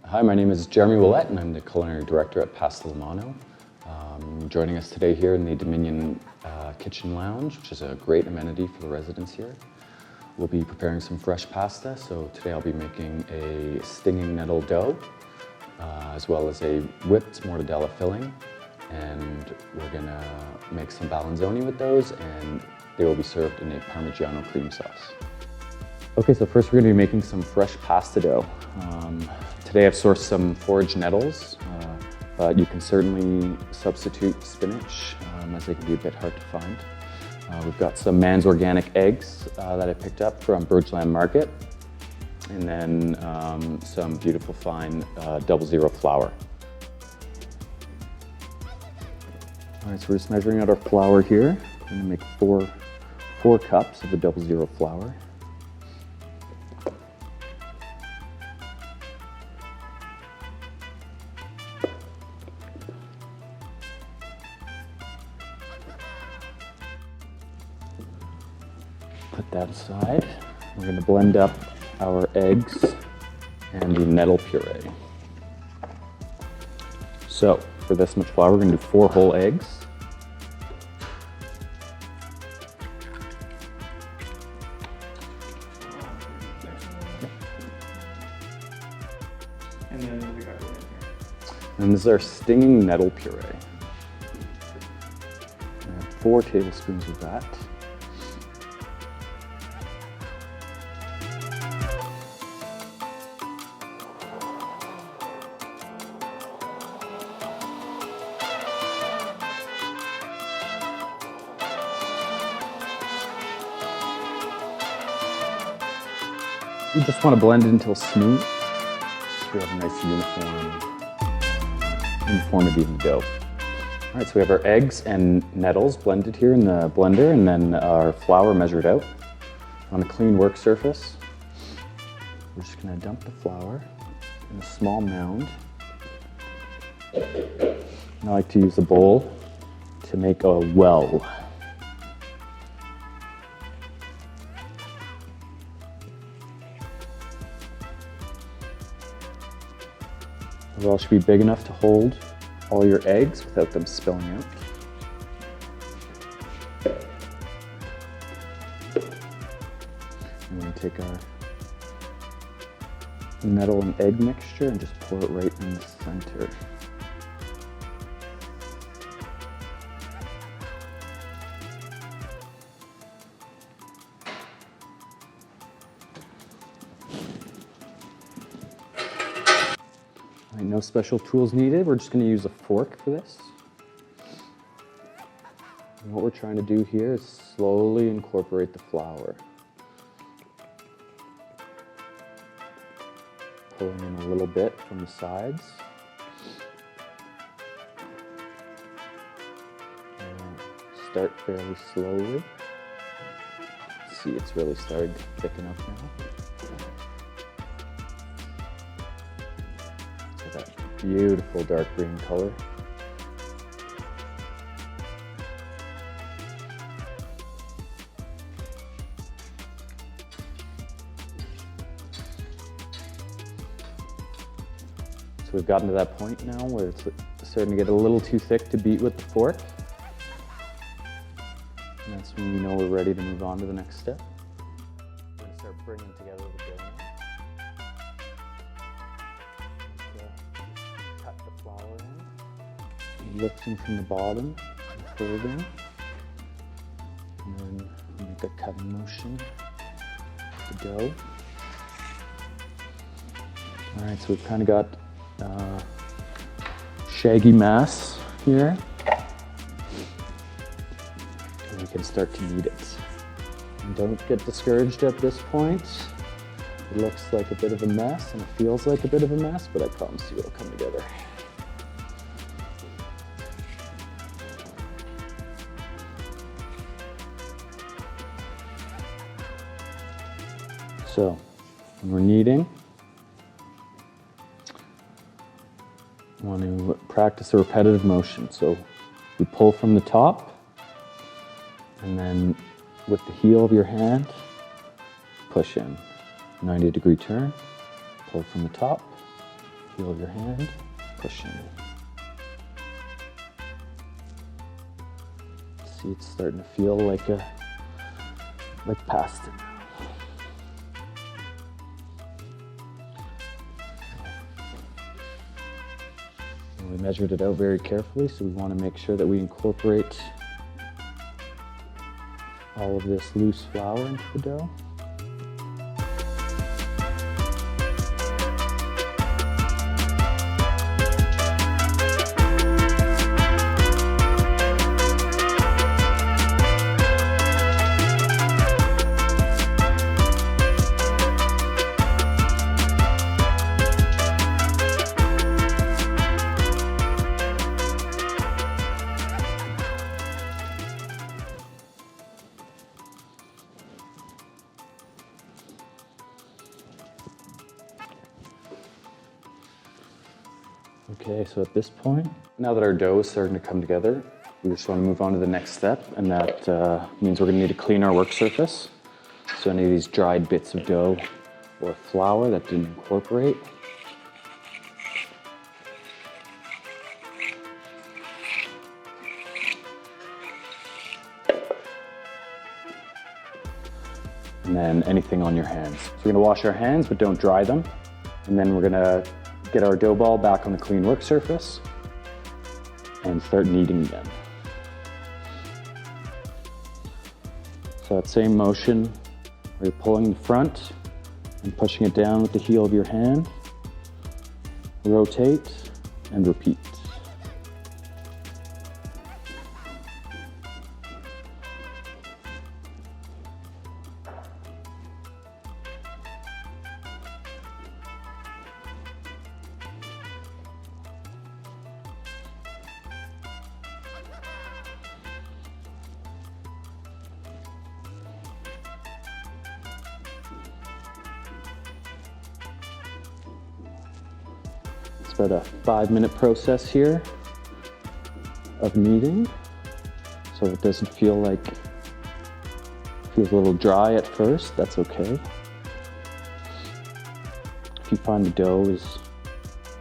Hi, my name is Jeremy Ouellette and I'm the Culinary Director at Pasta Mano. Joining us today here in the Dominion Kitchen Lounge, which is a great amenity for the residents here. We'll be preparing some fresh pasta, so today I'll be making a stinging nettle dough, as well as a whipped mortadella filling, and we're gonna make some balanzoni with those, and they will be served in a Parmigiano cream sauce. Okay, so first we're gonna be making some fresh pasta dough. Today I've sourced some foraged nettles, but you can certainly substitute spinach, as they can be a bit hard to find. We've got some Man's organic eggs that I picked up from Bridgeland Market, and then some beautiful fine 00 flour. All right, so we're just measuring out our flour here. I'm gonna make four cups of the 00 flour. Put that aside. We're going to blend up our eggs and the nettle puree. So for this much flour, we're going to do 4 whole eggs. And then what we got going in here? And this is our stinging nettle puree. 4 tablespoons of that. You just want to blend it until smooth, so we have a nice uniformity in the dough. All right, so we have our eggs and nettles blended here in the blender, and then our flour measured out on a clean work surface. We're just going to dump the flour in a small mound. And I like to use a bowl to make a well. The well should be big enough to hold all your eggs without them spilling out. I'm going to take our nettle and egg mixture and just pour it right in the center. All right, no special tools needed. We're just going to use a fork for this. And what we're trying to do here is slowly incorporate the flour. Pulling in a little bit from the sides. And start fairly slowly. See, it's really starting to thicken up now. That beautiful dark green color. So we've gotten to that point now where it's starting to get a little too thick to beat with the fork. And that's when we know we're ready to move on to the next step. We're going to start bringing together the dough. Cut the flour in, lifting from the bottom, and folding, and then make a cutting motion with the dough. All right, so we've kind of got shaggy mass here, and we can start to knead it. And don't get discouraged at this point. It looks like a bit of a mess and it feels like a bit of a mess, but I promise you it'll come together. So, when we're kneading, I want to practice a repetitive motion. So, you pull from the top, and then with the heel of your hand, push in. 90-degree turn, pull from the top, Heel of your hand, push in. See, it's starting to feel like pasta. We measured it out very carefully, so we want to make sure that we incorporate all of this loose flour into the dough. Okay, so at this point, now that our dough is starting to come together, we just want to move on to the next step, and that means we're going to need to clean our work surface. So any of these dried bits of dough or flour that didn't incorporate. And then anything on your hands. So we're going to wash our hands, but don't dry them. And then we're going to get our dough ball back on the clean work surface and start kneading again. So that same motion where you're pulling the front and pushing it down with the heel of your hand, rotate and repeat. It's about a 5-minute process here of kneading, so it doesn't feel like, feels a little dry at first, that's okay. If you find the dough is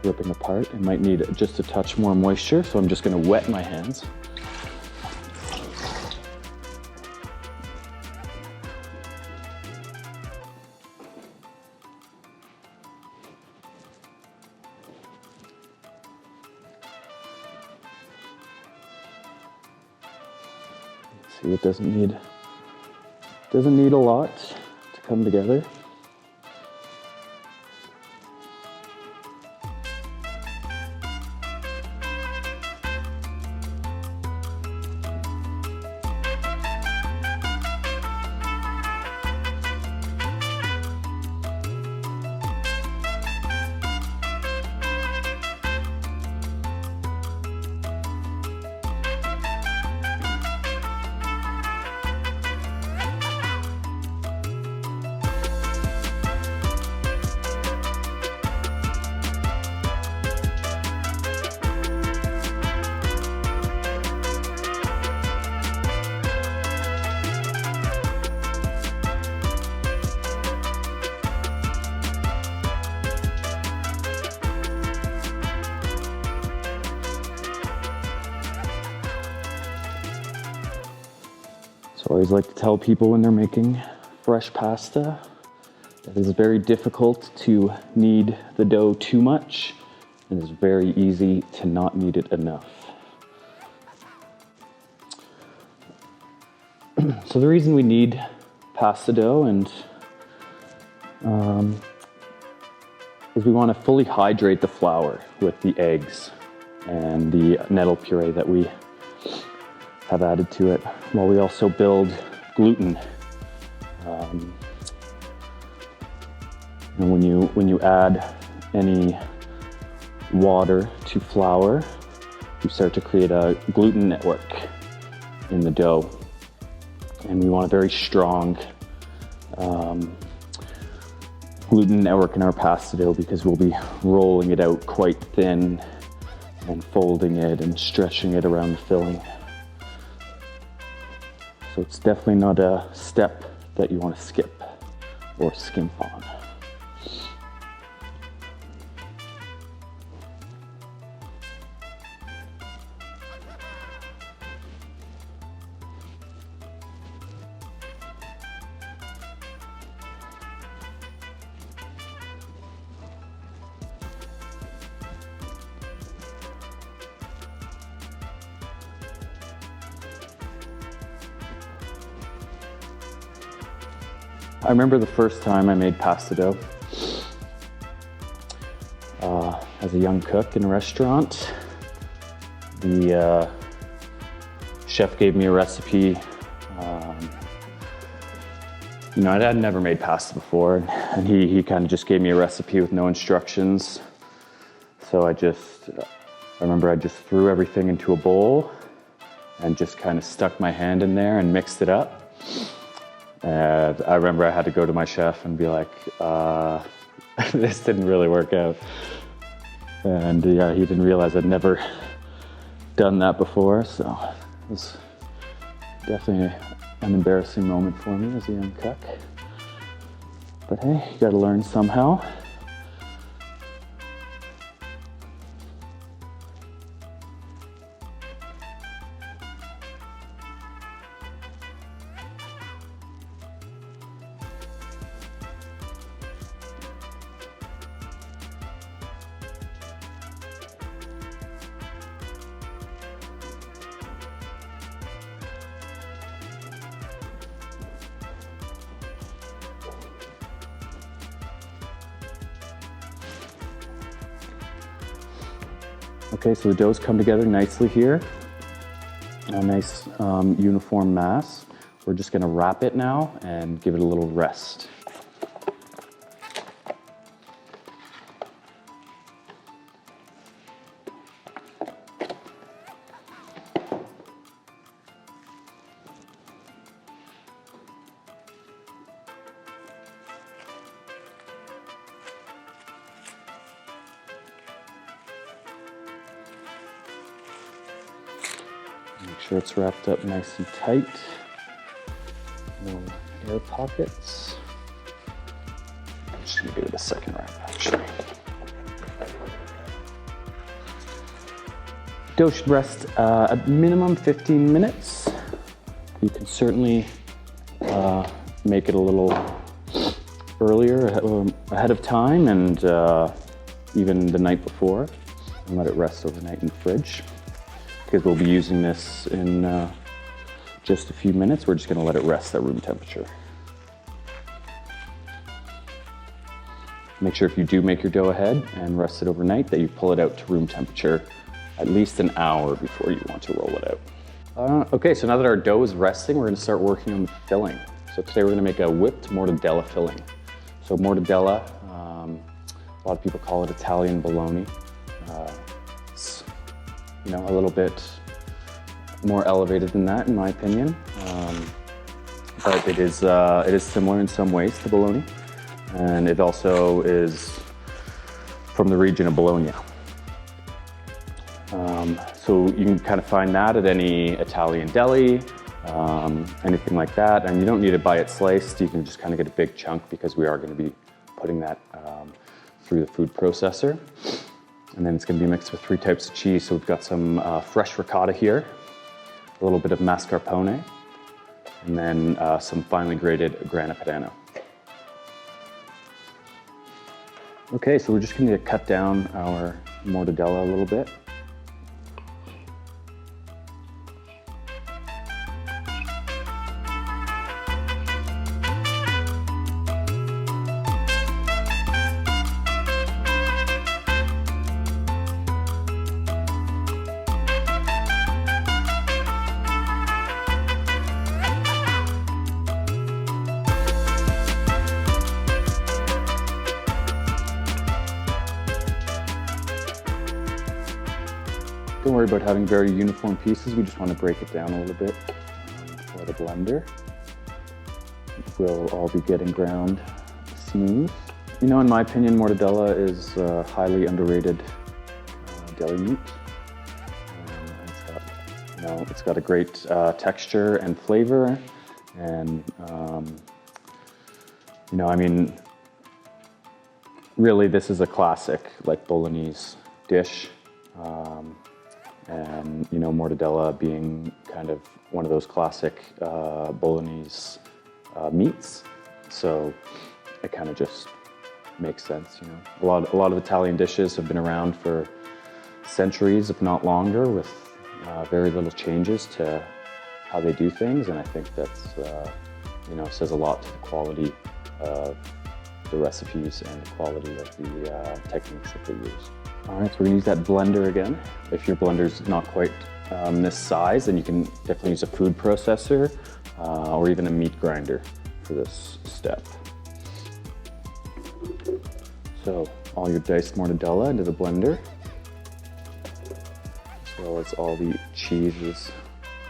ripping apart, it might need just a touch more moisture, so I'm just going to wet my hands. See, it doesn't need a lot to come together. So I always like to tell people when they're making fresh pasta that it is very difficult to knead the dough too much, and it's very easy to not knead it enough. So the reason we knead pasta dough is we want to fully hydrate the flour with the eggs and the nettle puree that we have added to it, while we also build gluten. And when you add any water to flour, you start to create a gluten network in the dough. And we want a very strong gluten network in our pasta dough, because we'll be rolling it out quite thin and folding it and stretching it around the filling. So it's definitely not a step that you want to skip or skimp on. I remember the first time I made pasta dough as a young cook in a restaurant. The chef gave me a recipe. You know, I'd never made pasta before, and he kind of just gave me a recipe with no instructions. So I remember I just threw everything into a bowl and just kind of stuck my hand in there and mixed it up. And I remember I had to go to my chef and be like, this didn't really work out. And yeah, he didn't realize I'd never done that before, so it was definitely an embarrassing moment for me as a young cook. But hey, you gotta learn somehow. Okay, so the dough's come together nicely here. A nice uniform mass. We're just gonna wrap it now and give it a little rest. Make sure it's wrapped up nice and tight. No air pockets. I'm just gonna give it a second wrap, actually. Dough should rest at minimum 15 minutes. You can certainly make it a little earlier, ahead of time, and even the night before, and let it rest overnight in the fridge. Because we'll be using this in just a few minutes. We're just gonna let it rest at room temperature. Make sure if you do make your dough ahead and rest it overnight that you pull it out to room temperature at least an hour before you want to roll it out. Okay, so now that our dough is resting, we're gonna start working on the filling. So today we're gonna make a whipped mortadella filling. So mortadella, a lot of people call it Italian bologna. It's, you know, a little bit more elevated than that, in my opinion. But it is similar in some ways to bologna, and it also is from the region of Bologna. So you can kind of find that at any Italian deli, anything like that, and you don't need to buy it sliced. You can just kind of get a big chunk because we are going to be putting that through the food processor. And then it's going to be mixed with 3 types of cheese. So we've got some fresh ricotta here, a little bit of mascarpone, and then some finely grated grana padano. Okay, so we're just going to cut down our mortadella a little bit. Don't worry about having very uniform pieces. We just want to break it down a little bit for the blender. It will all be getting ground smooth. You know, in my opinion, mortadella is highly underrated deli meat. It's got a great texture and flavor, and you know, I mean, really, this is a classic, like, Bolognese dish. And you know, mortadella being kind of one of those classic Bolognese meats, so it kind of just makes sense. You know, a lot of Italian dishes have been around for centuries, if not longer, with very little changes to how they do things, and I think that's you know, says a lot to the quality the recipes and the quality of the techniques that they use. All right, so we're gonna use that blender again. If your blender's not quite this size, then you can definitely use a food processor or even a meat grinder for this step. So all your diced mortadella into the blender, as well as all the cheeses.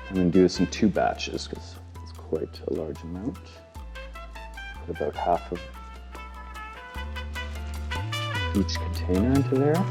I'm gonna do this in 2 batches because it's quite a large amount. Put about half of each container into there.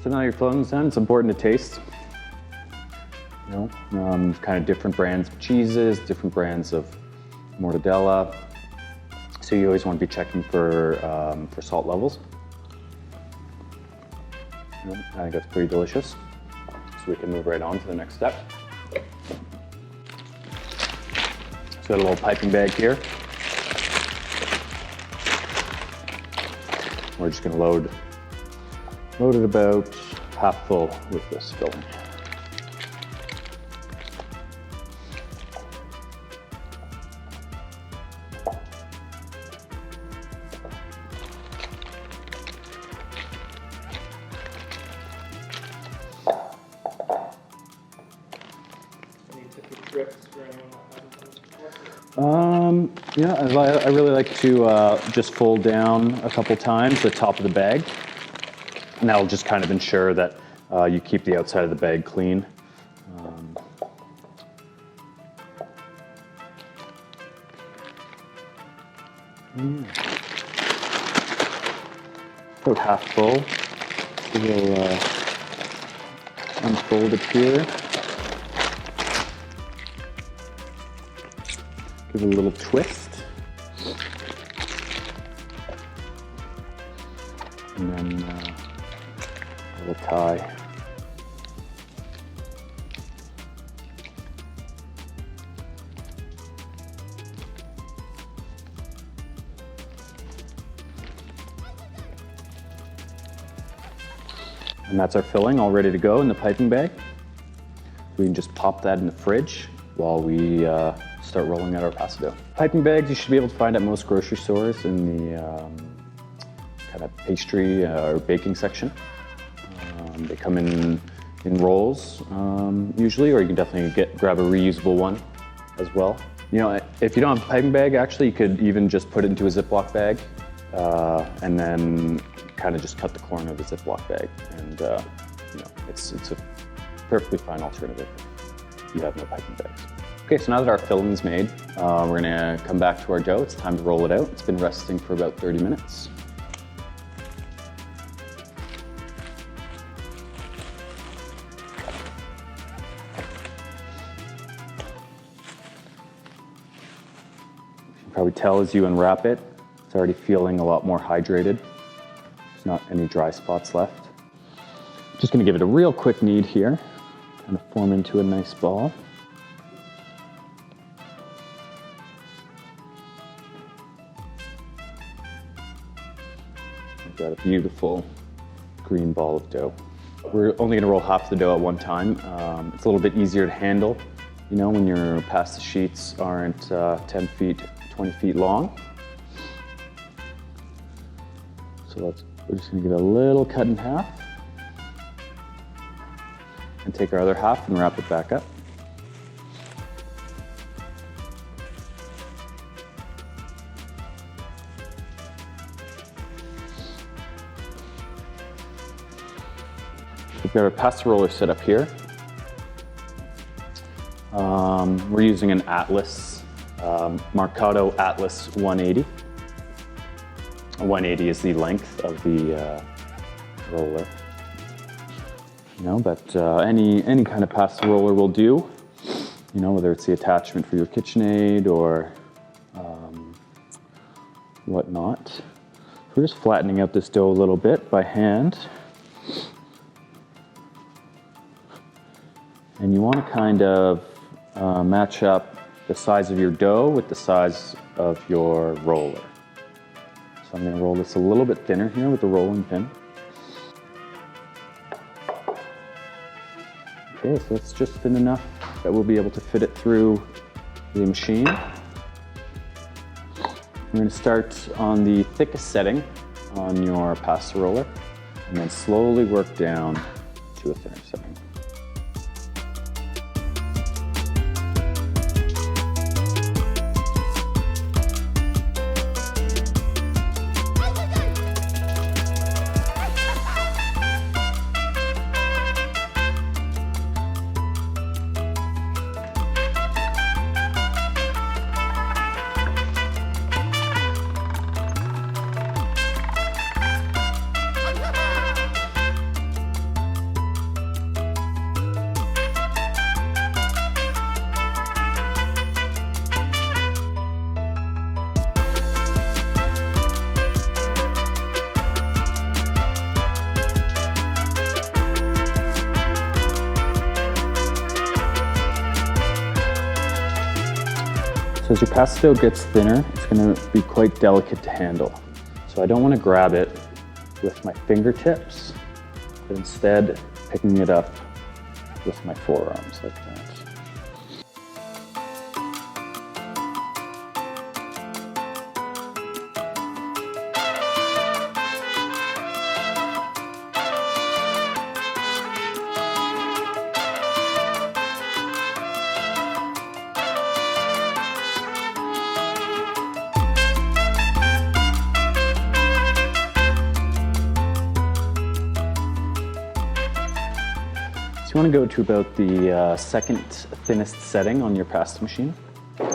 So now your filling's done, it's important to taste. You know, kind of different brands of cheeses, different brands of mortadella. So you always want to be checking for salt levels. You know, I think that's pretty delicious. So we can move right on to the next step. So got a little piping bag here. We're just gonna load it about half full with this filling. Any tips or tricks for anyone that hasn't? Yeah, I really like to just fold down a couple times the top of the bag. And that'll just kind of ensure that you keep the outside of the bag clean. About half full. So we'll unfold it here. Give it a little twist. And then a little tie. And that's our filling all ready to go in the piping bag. We can just pop that in the fridge while we start rolling out our pasta dough. Piping bags you should be able to find at most grocery stores in the kind of pastry or baking section. They come in rolls usually, or you can definitely grab a reusable one as well. You know, if you don't have a piping bag, actually, you could even just put it into a Ziploc bag and then kind of just cut the corner of the Ziploc bag, and you know, it's a perfectly fine alternative if you have no piping bags. Okay, so now that our filling's made, we're gonna come back to our dough. It's time to roll it out. It's been resting for about 30 minutes. You can probably tell as you unwrap it, it's already feeling a lot more hydrated. There's not any dry spots left. Just gonna give it a real quick knead here, kind of form into a nice ball. We've got a beautiful green ball of dough. We're only gonna roll half the dough at one time. It's a little bit easier to handle, you know, when your pasta sheets aren't 10 feet, 20 feet long. So we're just gonna give it a little cut in half and take our other half and wrap it back up. We've got our pasta roller set up here. We're using an Atlas, Mercado Atlas 180. 180 is the length of the roller. You know, but any kind of pasta roller will do. You know, whether it's the attachment for your KitchenAid or whatnot. We're just flattening out this dough a little bit by hand. And you want to kind of match up the size of your dough with the size of your roller. So I'm going to roll this a little bit thinner here with the rolling pin. Okay, so it's just thin enough that we'll be able to fit it through the machine. We're going to start on the thickest setting on your pasta roller and then slowly work down to a thinner setting. So as your pasta dough gets thinner, it's going to be quite delicate to handle. So I don't want to grab it with my fingertips, but instead picking it up with my forearms like that. So you want to go to about the second thinnest setting on your pasta machine. Which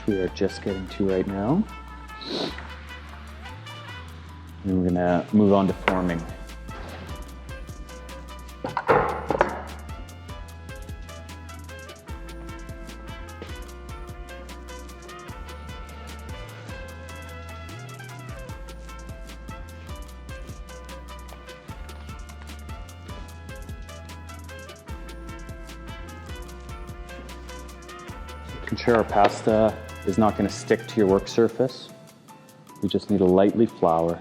we are just getting to right now. And we're going to move on to forming. Ensure our pasta is not going to stick to your work surface. We just need to lightly flour.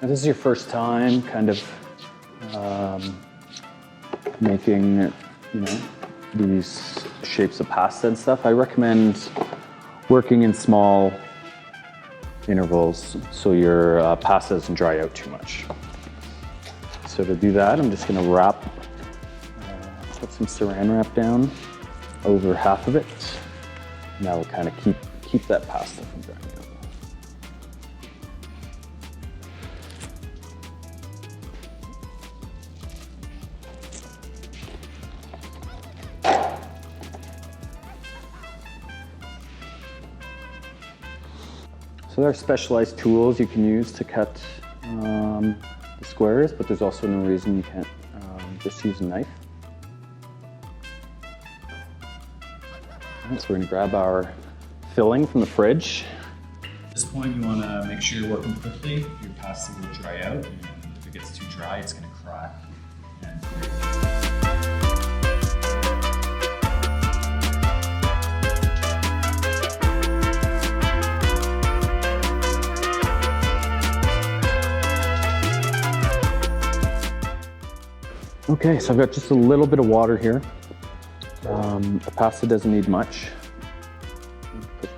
Now, this is your first time kind of making, these shapes of pasta and stuff. I recommend working in small intervals so your pasta doesn't dry out too much. So to do that, I'm just going to put some saran wrap down over half of it. And that will kind of keep that pasta from drying out. So there are specialized tools you can use to cut the squares, but there's also no reason you can't just use a knife. Right, so we're going to grab our filling from the fridge. At this point, you want to make sure you're working quickly. Your pasta will dry out, and if it gets too dry, it's going to crack and break. Okay, so I've got just a little bit of water here. The pasta doesn't need much. Put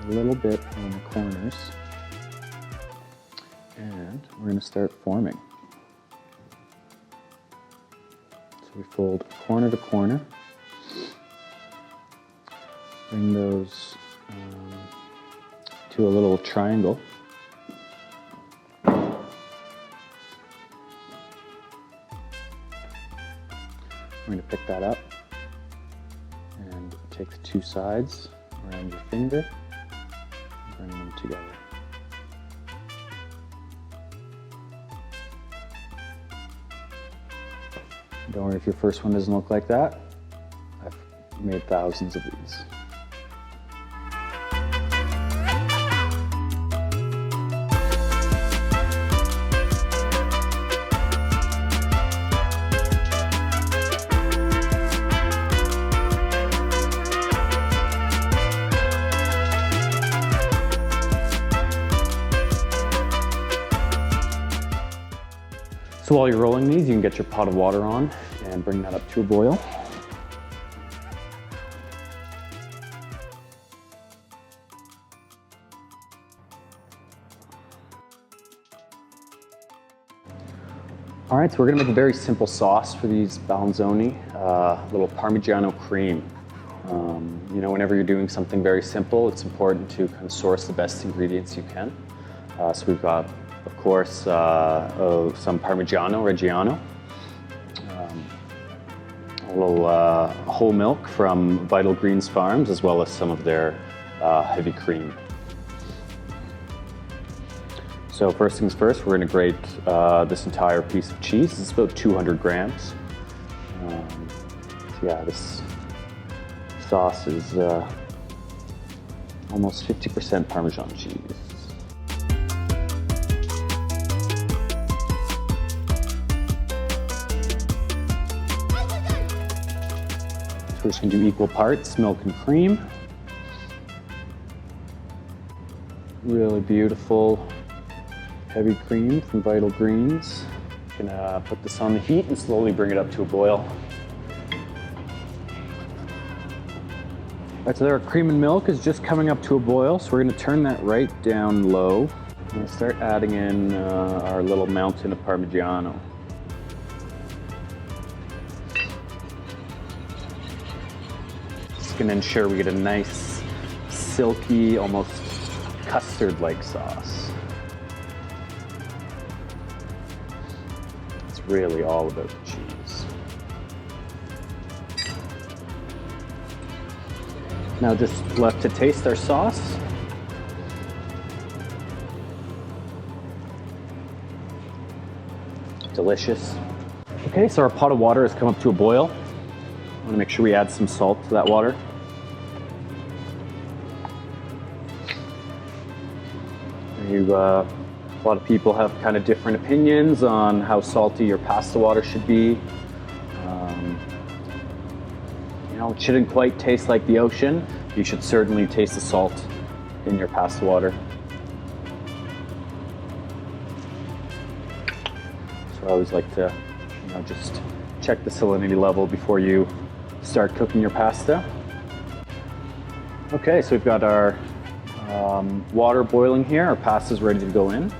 a little bit on the corners. And we're going to start forming. So we fold corner to corner. Bring those to a little triangle. We're going to pick that up and take the two sides around your finger and bring them together. Don't worry if your first one doesn't look like that. I've made thousands of these. So while you're rolling these, you can get your pot of water on and bring that up to a boil. All right, so we're gonna make a very simple sauce for these balanzoni, a little Parmigiano cream. You know, whenever you're doing something very simple, it's important to kind of source the best ingredients you can. So we've got, of course, some Parmigiano Reggiano, a little whole milk from Vital Greens Farms, as well as some of their heavy cream. So first things first, we're going to grate this entire piece of cheese. It's about 200 grams. So yeah, this sauce is almost 50% Parmesan cheese. So we're just going to do equal parts milk and cream. Really beautiful heavy cream from Vital Greens. Gonna put this on the heat and slowly bring it up to a boil. All right, so our cream and milk is just coming up to a boil, so we're gonna turn that right down low. We're gonna start adding in our little mountain of Parmigiano. Just gonna ensure we get a nice, silky, almost custard-like sauce. It's really all about the cheese. Now just left to taste our sauce. Delicious. Okay, so our pot of water has come up to a boil. I want to make sure we add some salt to that water. A lot of people have kind of different opinions on how salty your pasta water should be. You know, it shouldn't quite taste like the ocean. You should certainly taste the salt in your pasta water. So I always like to, you know, just check the salinity level before you start cooking your pasta. Okay, so we've got our water boiling here. Our pasta's ready to go in.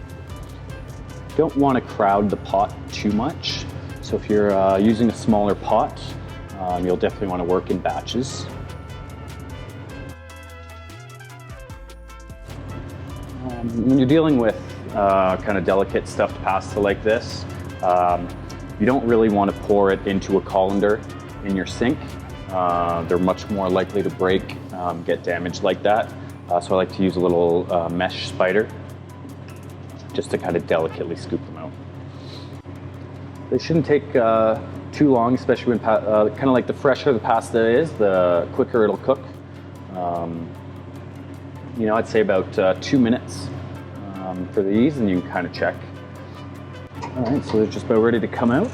Don't want to crowd the pot too much. So if you're using a smaller pot, you'll definitely want to work in batches. When you're dealing with kind of delicate stuffed pasta like this, you don't really want to pour it into a colander in your sink. They're much more likely to break, get damaged like that. So I like to use a little mesh spider just to kind of delicately scoop them out. They shouldn't take too long, especially when kind of like the fresher the pasta is, the quicker it'll cook. You know, I'd say about 2 minutes for these, and you can kind of check. All right, so they're just about ready to come out.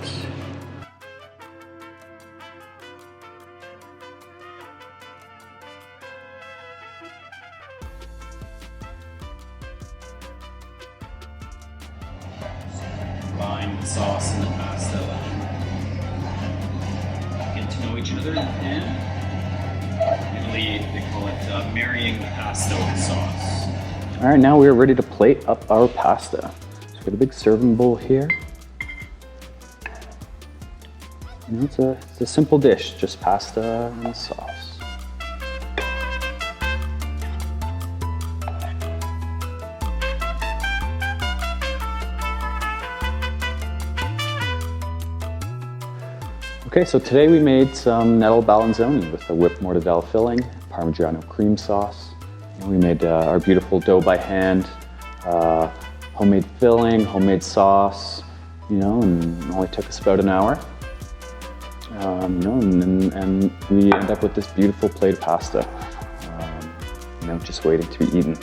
Combine the sauce and the pasta. Get to know each other in the pan. appropriately, they call it marrying the pasta with sauce. All right, now we're ready to plate up our pasta. So we've got a big serving bowl here. And it's a simple dish, just pasta and sauce. Okay, so today we made some nettle balanzoni with a whipped mortadella filling, Parmigiano cream sauce. And we made our beautiful dough by hand, homemade filling, homemade sauce, you know, and it only took us about an hour. You know, and we end up with this beautiful plate of pasta, you know, just waiting to be eaten.